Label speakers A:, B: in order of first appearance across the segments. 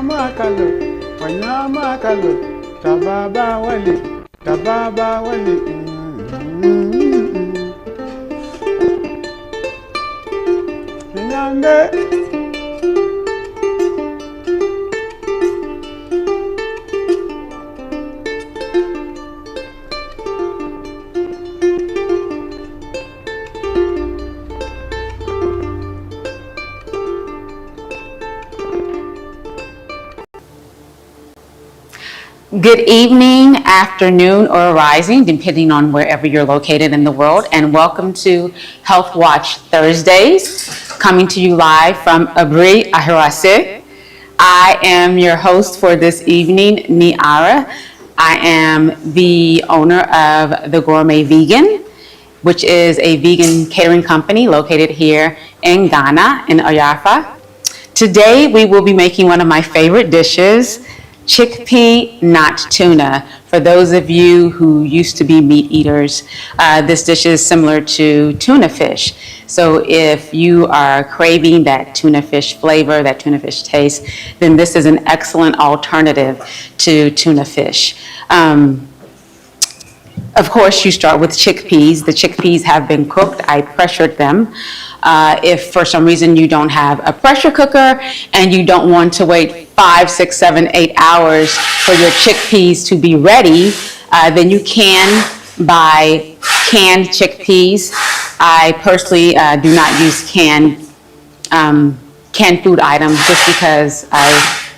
A: makalo, wanyama kalo, tababa wale, tababa wale.
B: Good evening, afternoon, or rising, depending on wherever you're located in the world, and welcome to Health Watch Thursdays, coming to you live from Abri, Ahirase. I am your host for this evening, Niara. I am the owner of the Gourmet Vegan, which is a vegan catering company located here in Ghana, in Oyafa. Today, we will be making one of my favorite dishes, chickpea not-tuna. For those of you who used to be meat eaters, this dish is similar to tuna fish. So if you are craving that tuna fish flavor, that tuna fish taste, then this is an excellent alternative to tuna fish. Of course, you start with chickpeas. The chickpeas have been cooked. I pressured them. If for some reason you don't have a pressure cooker and you don't want to wait 5, 6, 7, 8 hours for your chickpeas to be ready, then you can buy canned chickpeas. I personally do not use canned food items just because I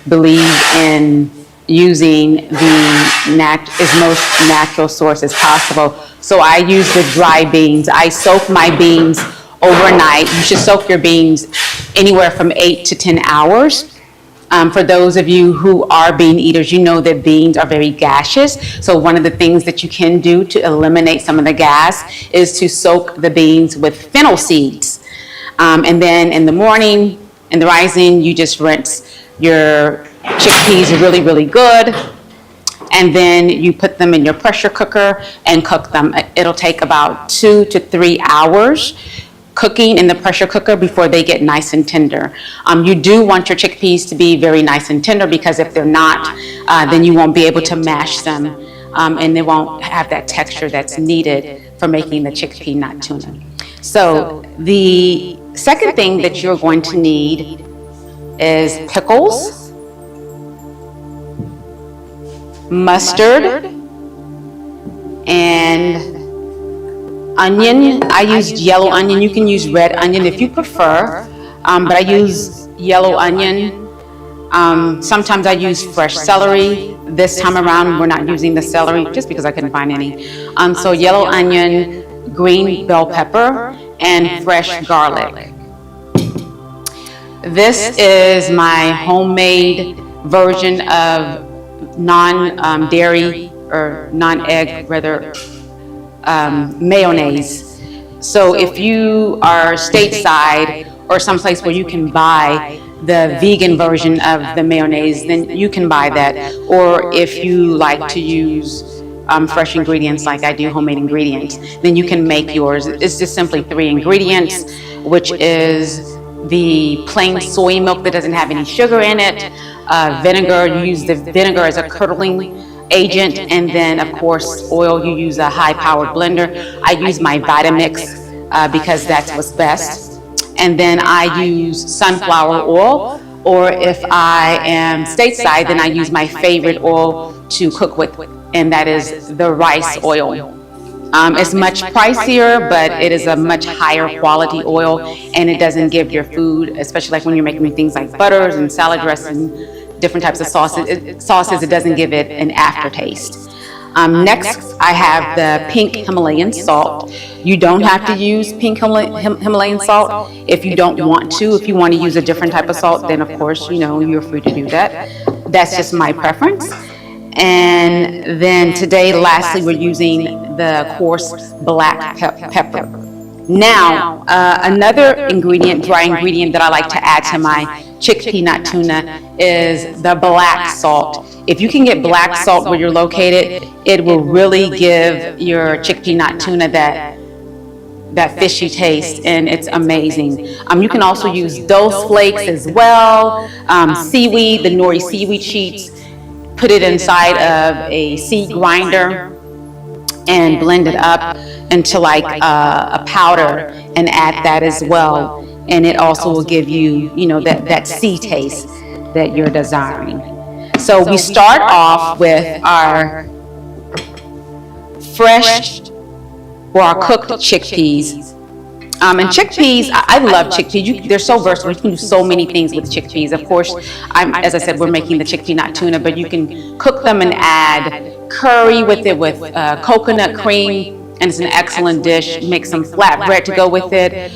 B: believe in using the most natural source as possible. So I use the dry beans. I soak my beans overnight. You should soak your beans anywhere from 8 to 10 hours. For those of you who are bean eaters, you know that beans are very gaseous. So one of the things that you can do to eliminate some of the gas is to soak the beans with fennel seeds. And then in the morning, in the rising, you just rinse your chickpeas really, really good. And then you put them in your pressure cooker and cook them. It'll take about 2 to 3 hours cooking in the pressure cooker before they get nice and tender. You do want your chickpeas to be very nice and tender, because if they're not, then you won't be able to mash them, and they won't have that texture that's needed for making the chickpea not-tuna. So the second thing that you're going to need is pickles, mustard, and onion. I used yellow onion. You can use red onion if you prefer, but I use yellow onion. Sometimes I use fresh celery. This time around, we're not using the celery just because I couldn't find any. So yellow onion, green bell pepper, and fresh garlic. This is my homemade version of non-dairy or non-egg, rather, mayonnaise. So if you are stateside or someplace where you can buy the vegan version of the mayonnaise, then you can buy that. Or if you like to use fresh ingredients like I do, homemade ingredients, then you can make yours. It's just simply 3 ingredients, which is the plain soy milk that doesn't have any sugar in it, vinegar. You use the vinegar as a curdling agent, and then of course oil. You use a high-powered blender. I use my Vitamix because that's what's best. And then I use sunflower oil, or if I am stateside, then I use my favorite oil to cook with, and that is the rice oil. It's much pricier, but it is a much higher quality oil, and it doesn't give your food, especially like when you're making things like butters and salad dressing, different types of sauces, it doesn't give it an aftertaste. Next, I have the pink Himalayan salt. You don't have to use pink Himalayan salt if you don't want to. If you want to use a different type of salt, then of course, you're free to do that. That's just my preference. And then today, lastly, we're using the coarse black pepper. Now, another ingredient, dry ingredient that I like to add to my chickpea not-tuna is the black salt. If you can get black salt where you're located, it will really give your chickpea not-tuna that that fishy taste, and it's amazing. You can also use dose flakes as well, seaweed, the nori seaweed sheets, put it inside of a seed grinder and blend it up into like a powder and add that as well. And it also will give you, you know, that sea taste that you're desiring. So we start off with our fresh or our cooked chickpeas. And chickpeas, I love chickpeas. They're so versatile. You can do so many things with chickpeas. Of course, as I said, we're making the chickpea not tuna, but you can cook them and add curry with it with coconut cream, and it's an excellent dish. Make some flatbread to go with it.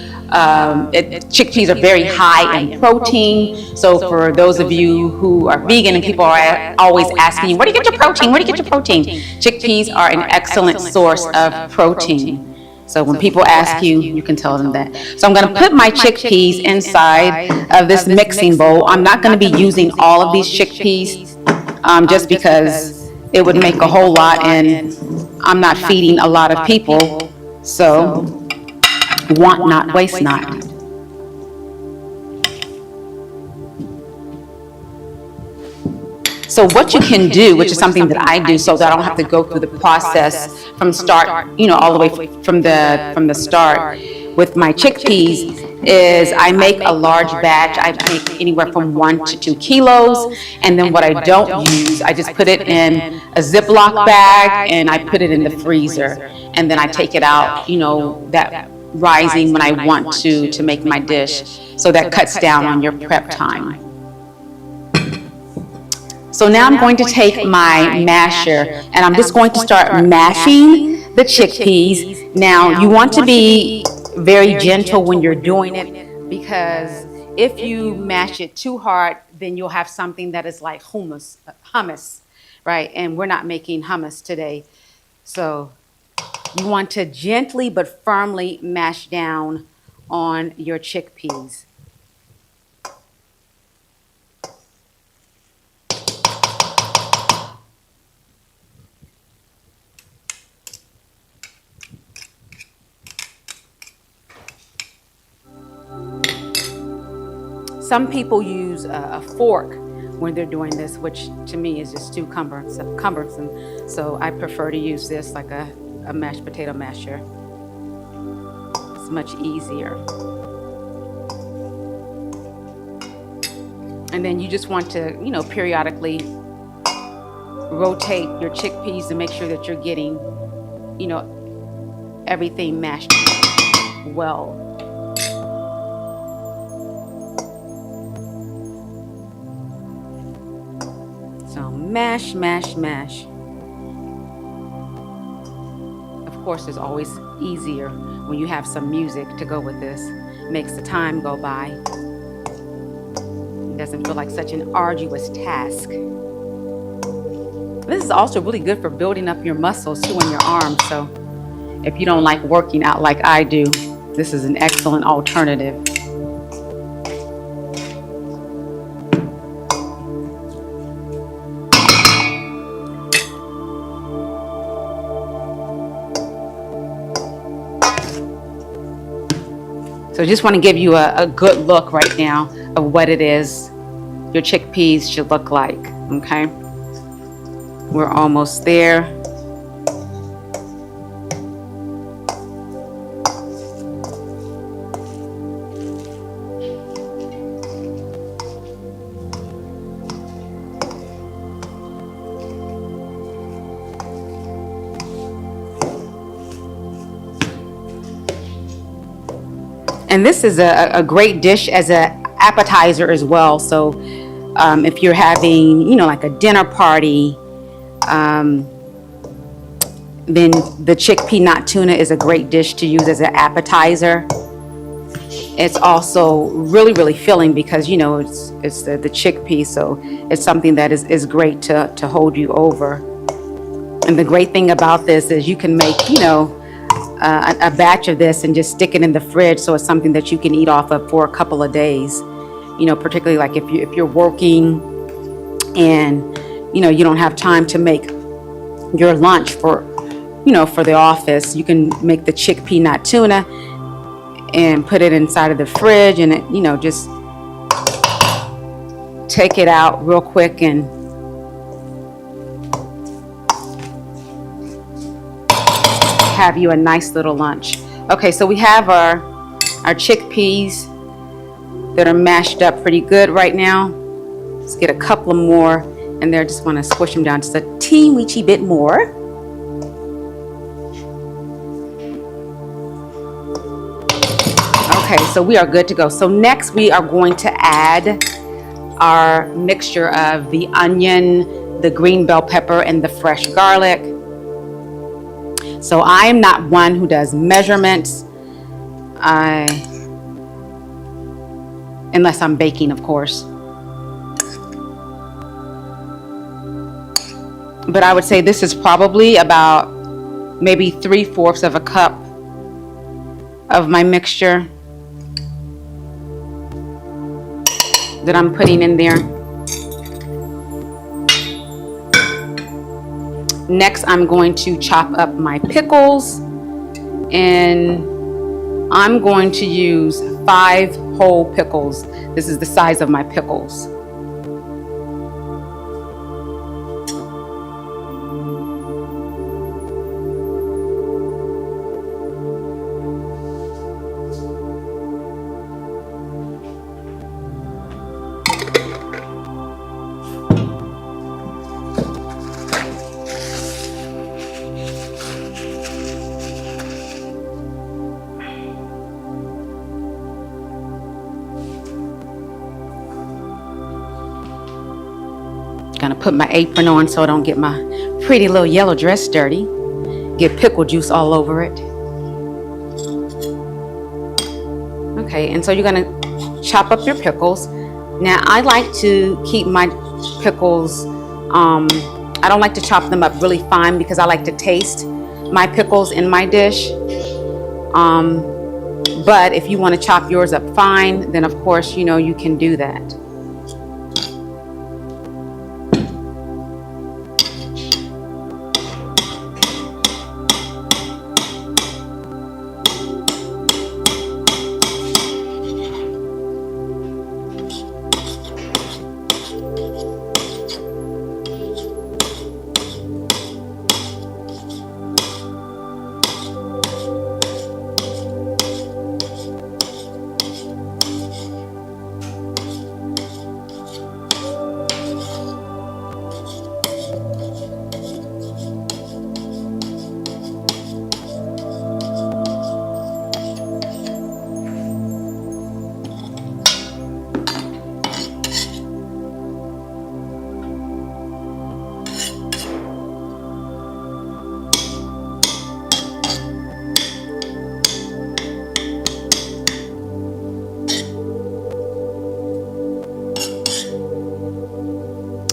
B: Chickpeas are very high in protein. So for those of you who are vegan and people are always asking you, where do you get your protein? Where do you get your protein? Chickpeas are an excellent source of protein. So when people ask you, you can tell them that. So I'm going to put my chickpeas inside of this mixing bowl. I'm not going to be using all of these chickpeas just because it would make a whole lot, and I'm not feeding a lot of people. So want not, waste not. So what you can do, which is something that I do so that I don't have to go through the process from start, you know, all the way from the start with my chickpeas, is I make a large batch. I make anywhere from 1 to 2 kilos. And then what I don't use, I just put it in a Ziploc bag and I put it in the freezer. And then I take it out, you know, that rising when I want to make my dish. So that cuts down on your prep time. So now I'm going to take my masher and I'm just going to start mashing the chickpeas. Now you want to be very gentle when you're doing it, because if you mash it too hard, then you'll have something that is like hummus, right? And we're not making hummus today. So you want to gently but firmly mash down on your chickpeas. Some people use a fork when they're doing this, which to me is just too cumbersome. So I prefer to use this like a mashed potato masher. It's much easier. And then you just want to, you know, periodically rotate your chickpeas to make sure that you're getting, you know, everything mashed well. So mash, mash, mash. Of course, it's always easier when you have some music to go with this. Makes the time go by. It doesn't feel like such an arduous task. This is also really good for building up your muscles too in your arms. So if you don't like working out like I do, this is an excellent alternative. So I just want to give you a good look right now of what it is your chickpeas should look like, okay? We're almost there. And this is a great dish as an appetizer as well. So if you're having, you know, like a dinner party, then the chickpea not-tuna is a great dish to use as an appetizer. It's also really, really filling because, you know, it's the chickpea, so it's something that is great to hold you over. And the great thing about this is you can make, you know, a batch of this and just stick it in the fridge, so it's something that you can eat off of for a couple of days. You know, particularly like if you're working and, you know, you don't have time to make your lunch for you know, for the office. You can make the chickpea not tuna and put it inside of the fridge, and it, you know, just take it out real quick and have you a nice little lunch. Okay, so we have our chickpeas that are mashed up pretty good right now. Let's get a couple more in there. Just want to squish them down just a teeny bit more. Okay, so we are good to go. So next we are going to add our mixture of the onion, the green bell pepper, and the fresh garlic. So I am not one who does measurements, unless I'm baking, of course. But I would say this is probably about maybe 3/4 of a cup of my mixture that I'm putting in there. Next, I'm going to chop up my pickles, and I'm going to use 5 whole pickles. This is the size of my pickles. Gonna put my apron on so I don't get my pretty little yellow dress dirty. Get pickle juice all over it. Okay, and so you're gonna chop up your pickles. Now I like to keep my pickles, I don't like to chop them up really fine because I like to taste my pickles in my dish. But if you want to chop yours up fine, then of course, you know, you can do that.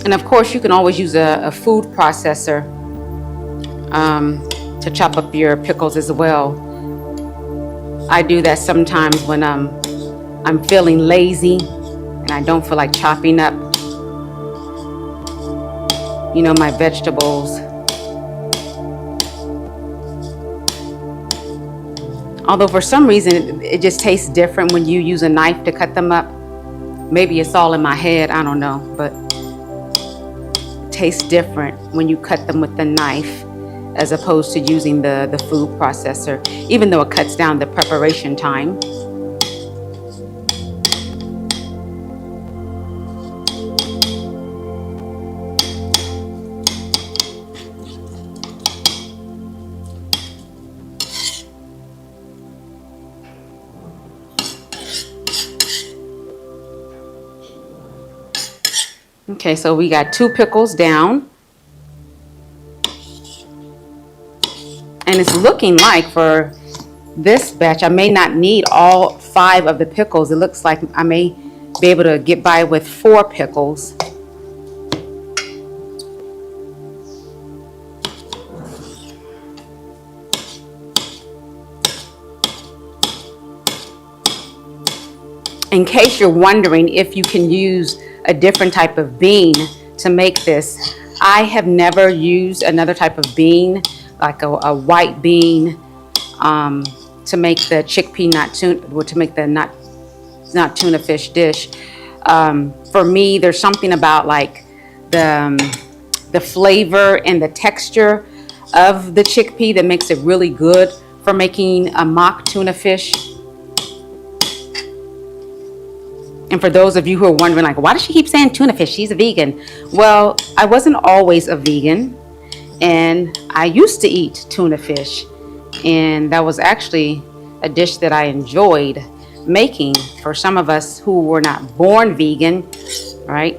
B: And of course, you can always use a food processor to chop up your pickles as well. I do that sometimes when I'm feeling lazy and I don't feel like chopping up, you know, my vegetables. Although for some reason it just tastes different when you use a knife to cut them up. Maybe it's all in my head, I don't know, but tastes different when you cut them with the knife as opposed to using the food processor, even though it cuts down the preparation time. Okay, so we got 2 pickles down. And it's looking like for this batch, I may not need all 5 of the pickles. It looks like I may be able to get by with 4 pickles. In case you're wondering if you can use a different type of bean to make this, I have never used another type of bean like a white bean to make the chickpea not tuna, or to make the not tuna fish dish. For me, there's something about like the flavor and the texture of the chickpea that makes it really good for making a mock tuna fish. And for those of you who are wondering, like, why does she keep saying tuna fish? She's a vegan. Well, I wasn't always a vegan, and I used to eat tuna fish, and that was actually a dish that I enjoyed making. For some of us who were not born vegan, right?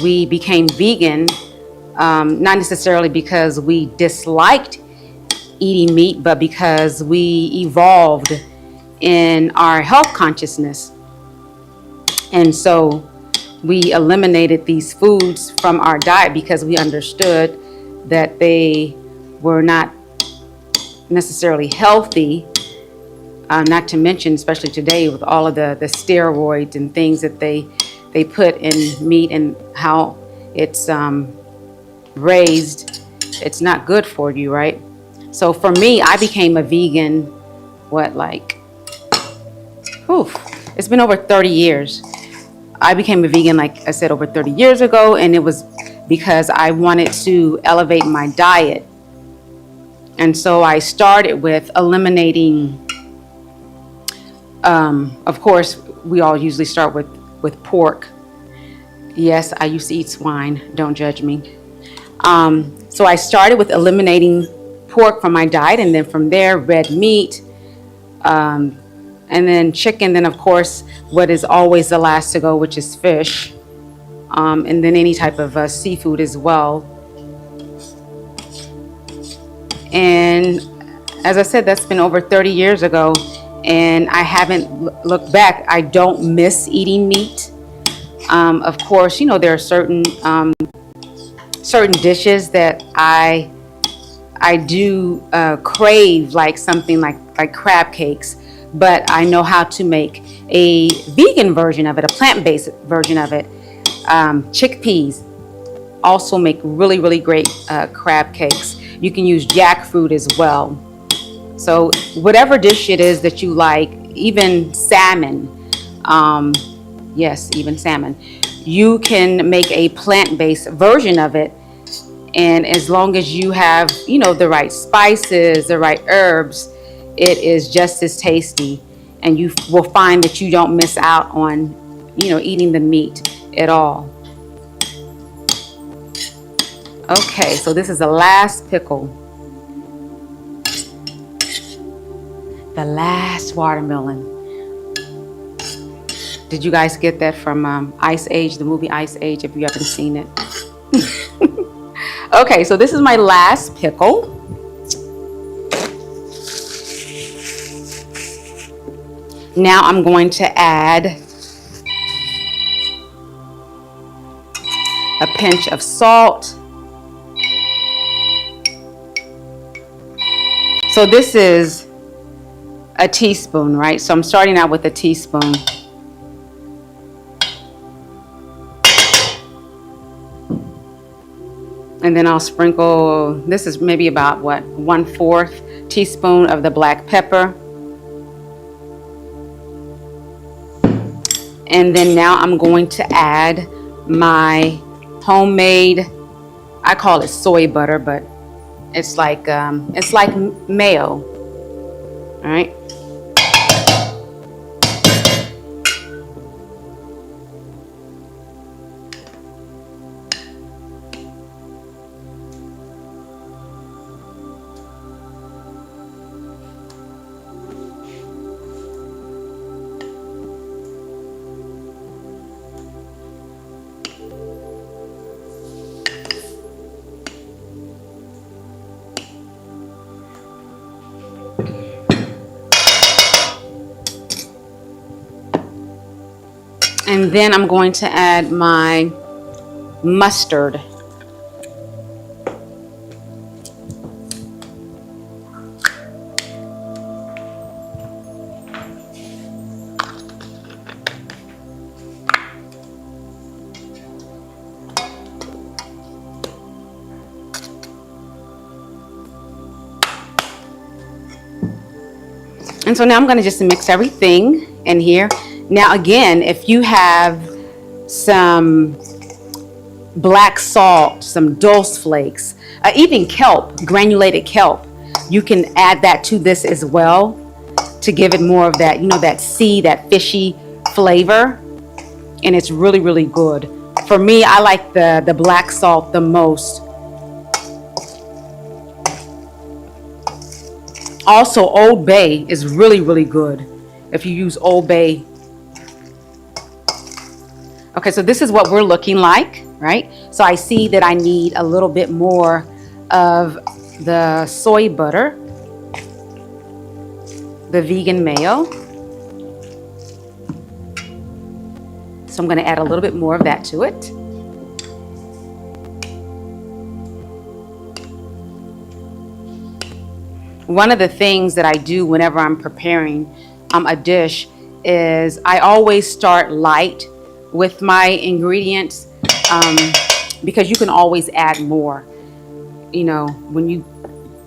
B: We became vegan, not necessarily because we disliked eating meat, but because we evolved in our health consciousness. And so we eliminated these foods from our diet because we understood that they were not necessarily healthy, not to mention, especially today with all of the steroids and things that they put in meat and how it's raised. It's not good for you, right? So for me, I became a vegan, it's been over 30 years. I became a vegan, like I said, over 30 years ago, and it was because I wanted to elevate my diet. And so I started with eliminating, of course, we all usually start with pork. Yes, I used to eat swine, don't judge me. So I started with eliminating pork from my diet, and then from there, red meat, and then chicken, then of course, what is always the last to go, which is fish, and then any type of seafood as well. And as I said, that's been over 30 years ago, and I haven't looked back. I don't miss eating meat. Of course, you know, there are certain dishes that I do crave, like something like crab cakes, but I know how to make a vegan version of it, a plant-based version of it. Chickpeas also make really, really great crab cakes. You can use jackfruit as well. So whatever dish it is that you like, even salmon, yes, even salmon, you can make a plant-based version of it. And as long as you have, you know, the right spices, the right herbs, it is just as tasty. And you will find that you don't miss out on, you know, eating the meat at all. Okay, so this is the last pickle. The last watermelon. Did you guys get that from Ice Age, the movie Ice Age, if you haven't seen it? Okay, so this is my last pickle. Now I'm going to add a pinch of salt. So this is a teaspoon, right? So I'm starting out with a teaspoon. And then I'll sprinkle, this is maybe about what, 1/4 teaspoon of the black pepper. And then now I'm going to add my homemade, I call it soy butter, but it's like mayo. All right. And then I'm going to add my mustard. And so now I'm going to just mix everything in here. Now again, if you have some black salt, some dulse flakes, even kelp, granulated kelp, you can add that to this as well to give it more of that, you know, that sea, that fishy flavor. And it's really, really good. For me, I like the black salt the most. Also, Old Bay is really, really good if you use Old Bay. Okay, so this is what we're looking like, right? So I see that I need a little bit more of the soy butter, the vegan mayo. So I'm going to add a little bit more of that to it. One of the things that I do whenever I'm preparing a dish is I always start light with my ingredients, because you can always add more. You know, when you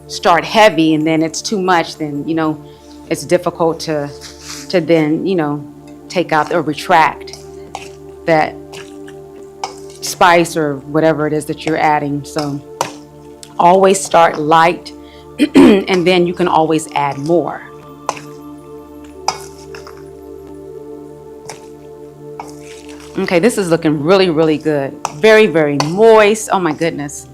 B: start heavy and then it's too much, then, you know, it's difficult to then, you know, take out or retract that spice or whatever it is that you're adding. So always start light and then you can always add more. Okay, this is looking really, really good. Very, very moist. Oh my goodness.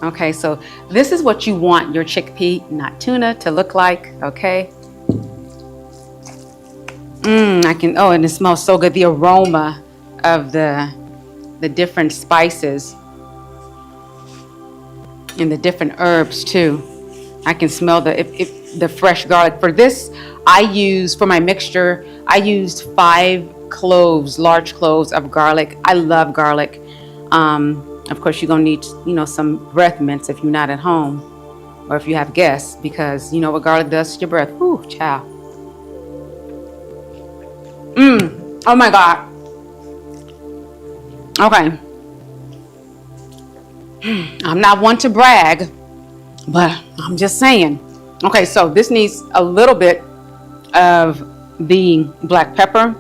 B: Okay, so this is what you want your chickpea not tuna to look like, okay? I can, oh, and it smells so good. The aroma of the different spices and the different herbs too. I can smell the fresh garlic. For this, I use, for my mixture, I used 5 cloves, large cloves of garlic. I love garlic. Of course, you're gonna need, you know, some breath mints if you're not at home or if you have guests, because you know what garlic does to your breath. Whew, child. Oh my God. Okay. I'm not one to brag, but I'm just saying. Okay, so this needs a little bit of the black pepper.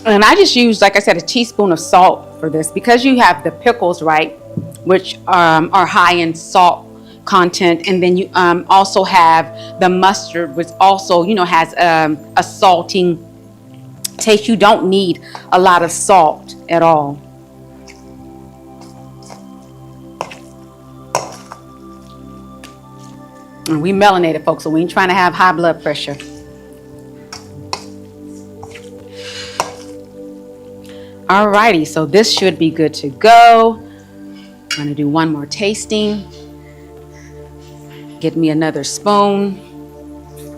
B: And I just use, like I said, a teaspoon of salt for this because you have the pickles, right, which are high in salt content, and then you also have the mustard, which also, you know, has a salting taste. You don't need a lot of salt at all. And we melanated folks, so we ain't trying to have high blood pressure. Alrighty, so this should be good to go. I'm gonna do one more tasting. Get me another spoon.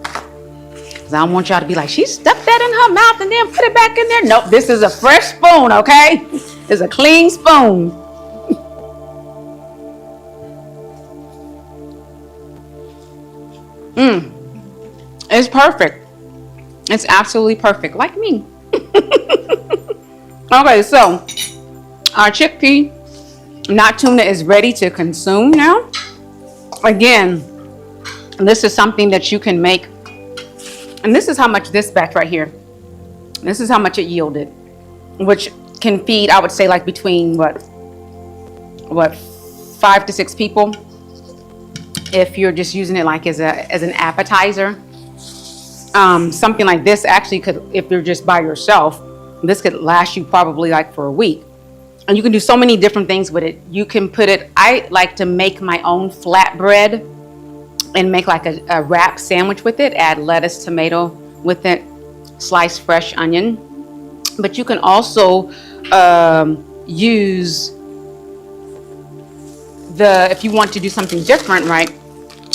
B: Cause I don't want y'all to be like, she stuck that in her mouth and then put it back in there. Nope, this is a fresh spoon, okay? It's a clean spoon. It's perfect. It's absolutely perfect, like me. Okay, so our chickpea not tuna is ready to consume now. Again, this is something that you can make, and this is how much this batch right here, this is how much it yielded, which can feed, I would say, like between what 5 to 6 people if you're just using it like as an appetizer. Something like this actually could, if you're just by yourself, this could last you probably like for a week. And you can do so many different things with it. You can put it, I like to make my own flatbread and make like a wrap sandwich with it, add lettuce, tomato with it, slice fresh onion. But you can also use if you want to do something different, right?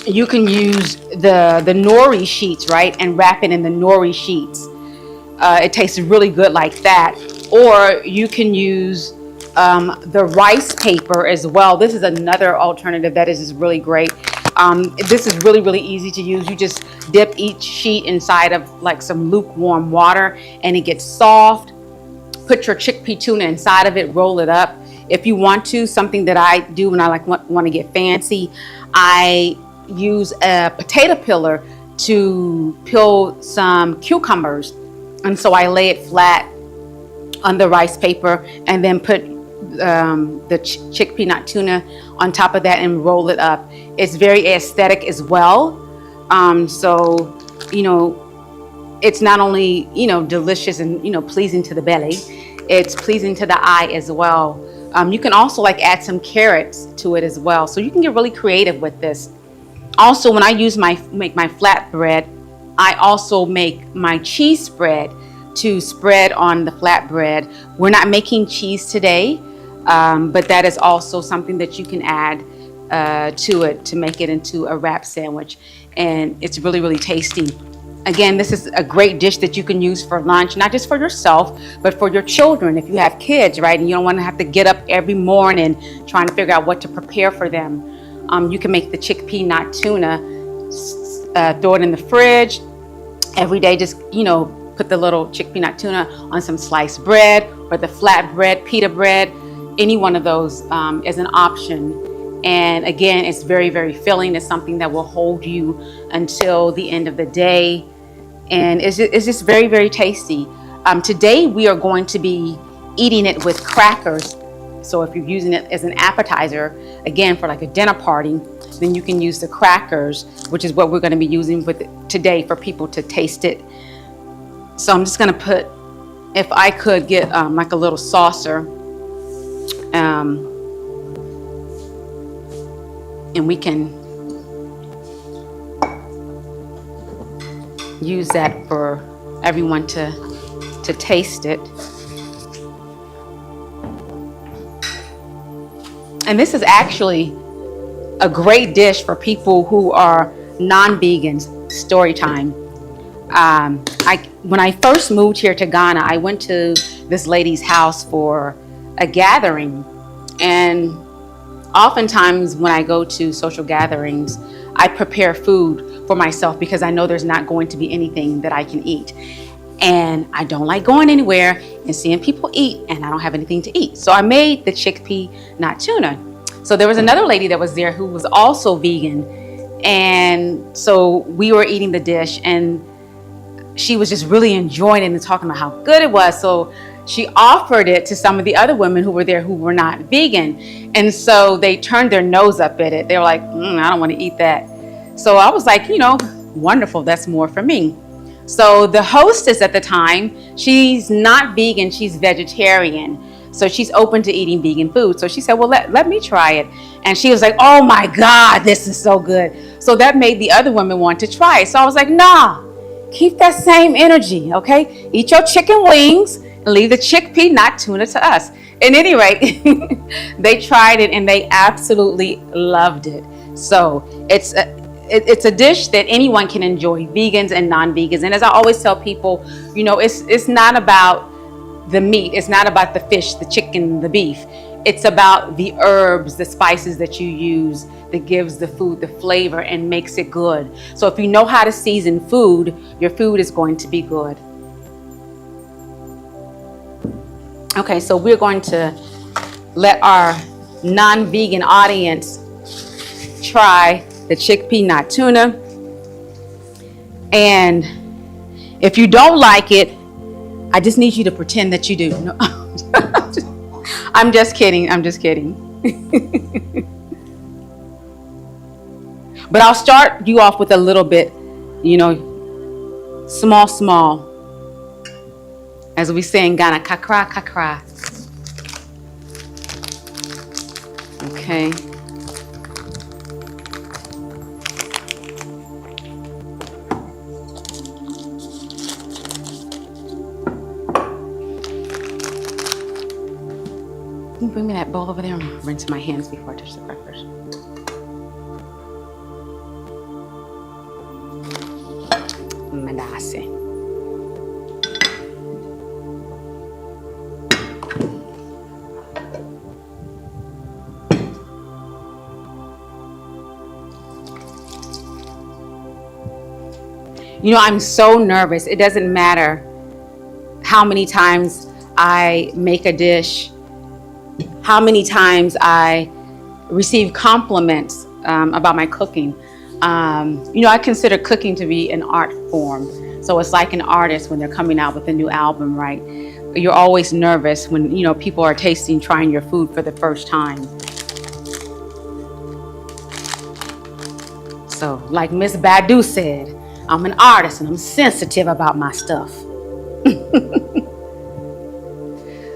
B: You can use the nori sheets, right? And wrap it in the nori sheets. It tastes really good like that. Or you can use the rice paper as well. This is another alternative that is really great. This is really, really easy to use. You just dip each sheet inside of like some lukewarm water and it gets soft. Put your chickpea tuna inside of it, roll it up. If you want to, something that I do when I want to get fancy, I use a potato peeler to peel some cucumbers. And so I lay it flat on the rice paper and then put the chickpea not-tuna on top of that and roll it up. It's very aesthetic as well. So, you know, it's not only, you know, delicious and, you know, pleasing to the belly, it's pleasing to the eye as well. You can also like add some carrots to it as well. So you can get really creative with this. Also, when I make my flatbread, I also make my cheese spread to spread on the flatbread. We're not making cheese today, but that is also something that you can add to it to make it into a wrap sandwich. And it's really, really tasty. Again, this is a great dish that you can use for lunch, not just for yourself, but for your children. If you have kids, right, and you don't want to have to get up every morning trying to figure out what to prepare for them, you can make the chickpea not-tuna, throw it in the fridge. Every day, just, you know, put the little chickpea not-tuna on some sliced bread or the flat bread, pita bread. Any one of those is an option. And again, it's very, very filling. It's something that will hold you until the end of the day. And it's just very, very tasty. Today, we are going to be eating it with crackers. So if you're using it as an appetizer, again, for like a dinner party, then you can use the crackers, which is what we're going to be using with it today for people to taste it. So I'm just going to put, if I could get like a little saucer, and we can use that for everyone to taste it. And this is actually a great dish for people who are non-vegans. Story time. When I first moved here to Ghana, I went to this lady's house for a gathering, and oftentimes when I go to social gatherings, I prepare food for myself because I know there's not going to be anything that I can eat. And I don't like going anywhere and seeing people eat and I don't have anything to eat. So I made the chickpea not-tuna. So there was another lady that was there who was also vegan. And so we were eating the dish and she was just really enjoying it and talking about how good it was. So she offered it to some of the other women who were there who were not vegan. And so they turned their nose up at it. They were like, I don't want to eat that. So I was like, you know, wonderful, that's more for me. So the hostess at the time, she's not vegan, she's vegetarian. So she's open to eating vegan food. So she said, well, let me try it. And she was like, oh my God, this is so good. So that made the other women want to try it. So I was like, nah, keep that same energy, okay? Eat your chicken wings and leave the chickpea not-tuna to us. At any rate, they tried it and they absolutely loved it. So it's a dish that anyone can enjoy, vegans and non-vegans. And as I always tell people, you know, it's not about the meat. It's not about the fish, the chicken, the beef. It's about the herbs, the spices that you use that gives the food the flavor and makes it good. So if you know how to season food, your food is going to be good. Okay, so we're going to let our non-vegan audience try the chickpea not-tuna. And if you don't like it, I just need you to pretend that you do. No, I'm just kidding. I'm just kidding. But I'll start you off with a little bit, you know, small. As we say in Ghana, kakra, kakra. Okay. Can you bring me that bowl over there? I'm gonna rinse my hands before I touch the crackers. Madase. You know, I'm so nervous. It doesn't matter how many times I make a dish, how many times I receive compliments about my cooking. You know, I consider cooking to be an art form. So it's like an artist when they're coming out with a new album, right? You're always nervous when, you know, people are trying your food for the first time. So like Miss Badu said, I'm an artist and I'm sensitive about my stuff.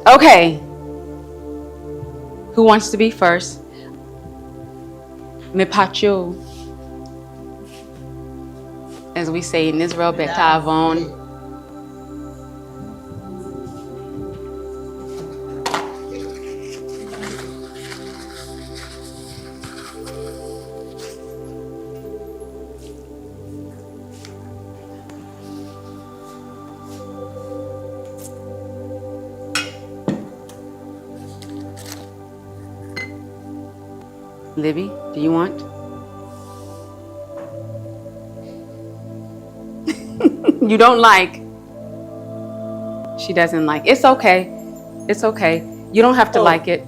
B: Okay. Who wants to be first? Me pachu. As we say in Israel, betavon. Libby, do you want? You don't like. She doesn't like. It's okay. It's okay. You don't have to like it.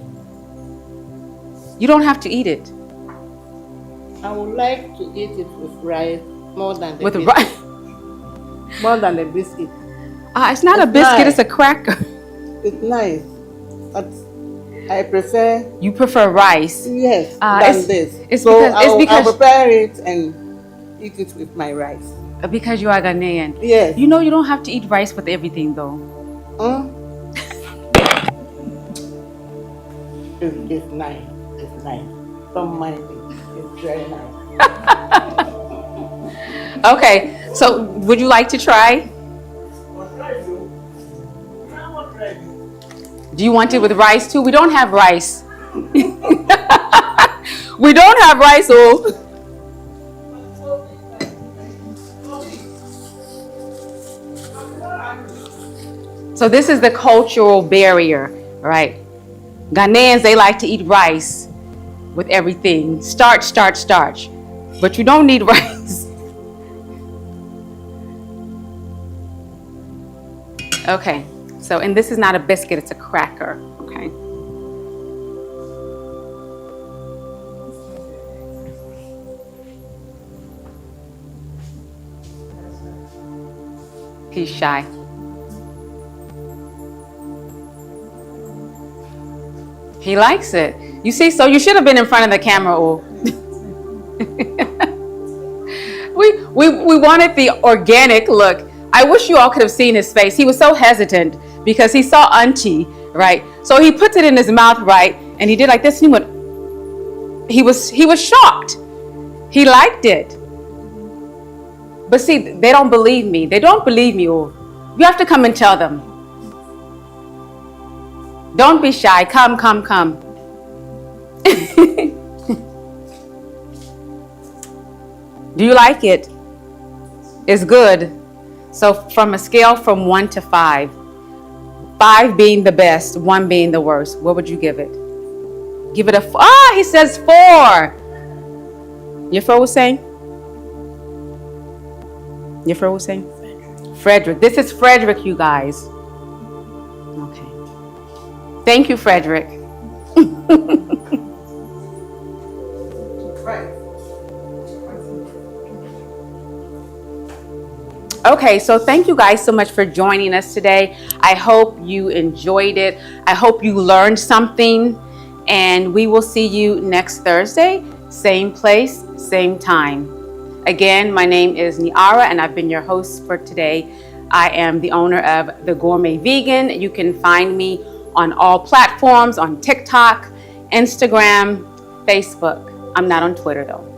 B: You don't have to eat it.
C: I would like to eat it with rice more than the
B: With
C: biscuit.
B: rice.
C: More than the biscuit.
B: It's not a biscuit,
C: nice.
B: it's a cracker.
C: It's nice, but I prefer.
B: You prefer rice.
C: Yes,
B: it's-
C: than this.
B: it's
C: so
B: because-
C: I'll prepare it and eat it with my rice.
B: Because you are Ghanaian.
C: Yes.
B: You know you don't have to eat rice with everything though.
C: It's nice. It's nice. Don't mind it. It's very nice.
B: Okay, so would you like to try? Do you want it with rice too? We don't have rice. We don't have rice, oh. So this is the cultural barrier, right? Ghanaians, they like to eat rice with everything. Starch, starch, starch. But you don't need rice. Okay, so, and this is not a biscuit, it's a cracker, okay? He's shy. He likes it. You see, so you should have been in front of the camera. Oh. we wanted the organic look. I wish you all could have seen his face. He was so hesitant because he saw Auntie, right? So he puts it in his mouth, right? And he did like this and he was shocked. He liked it. But see, they don't believe me. They don't believe me. Oh. You have to come and tell them. Don't be shy. Come, come, come. Do you like it? It's good. So from a scale from 1 to 5, 5 being the best, 1 being the worst, what would you give it? Give it a 4. Ah, he says 4. Your friend was saying? Your friend was saying? Frederick. This is Frederick, you guys. Okay. Thank you, Frederick. Okay, so thank you guys so much for joining us today. I hope you enjoyed it. I hope you learned something, and we will see you next Thursday, same place, same time. Again, my name is Niara, and I've been your host for today. I am the owner of the Gourmet Vegan. You can find me on all platforms, on TikTok, Instagram, Facebook. I'm not on Twitter though.